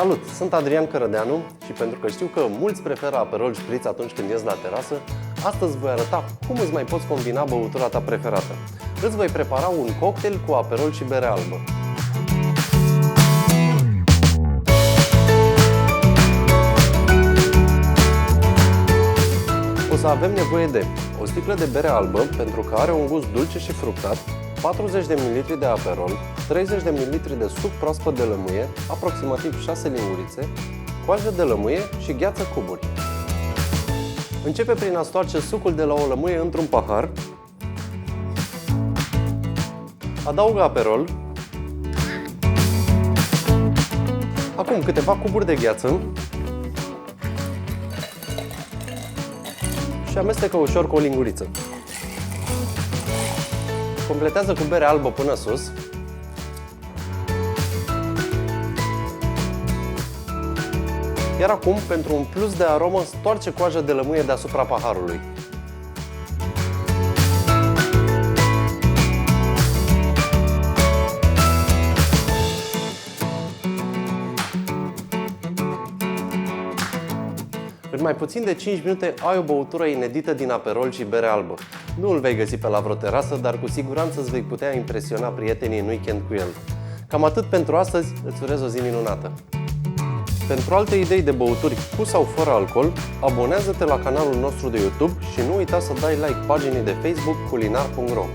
Salut! Sunt Adrian Cărădeanu și pentru că știu că mulți preferă Aperol Spritz atunci când ies la terasă, astăzi voi arăta cum îți mai poți combina băutura ta preferată. Îți voi prepara un cocktail cu Aperol și bere albă. O să avem nevoie de o sticlă de bere albă, pentru că are un gust dulce și fructat, 40 de ml de Aperol, 30 de ml de suc proaspăt de lămâie, aproximativ 6 lingurițe, coajă de lămâie și gheață cuburi. Începe prin a stoarce sucul de la o lămâie într-un pahar. Adaugă Aperol. Acum câteva cuburi de gheață. Și amestecă ușor cu o linguriță. Completează cu bere albă până sus. Iar acum, pentru un plus de aromă, stoarce coaja de lămâie deasupra paharului. În mai puțin de 5 minute ai o băutură inedită din Aperol și bere albă. Nu îl vei găsi pe la vreo terasă, dar cu siguranță îți vei putea impresiona prietenii în weekend cu el. Cam atât pentru astăzi, îți urez o zi minunată! Pentru alte idei de băuturi cu sau fără alcool, abonează-te la canalul nostru de YouTube și nu uita să dai like paginii de Facebook culinar.ro.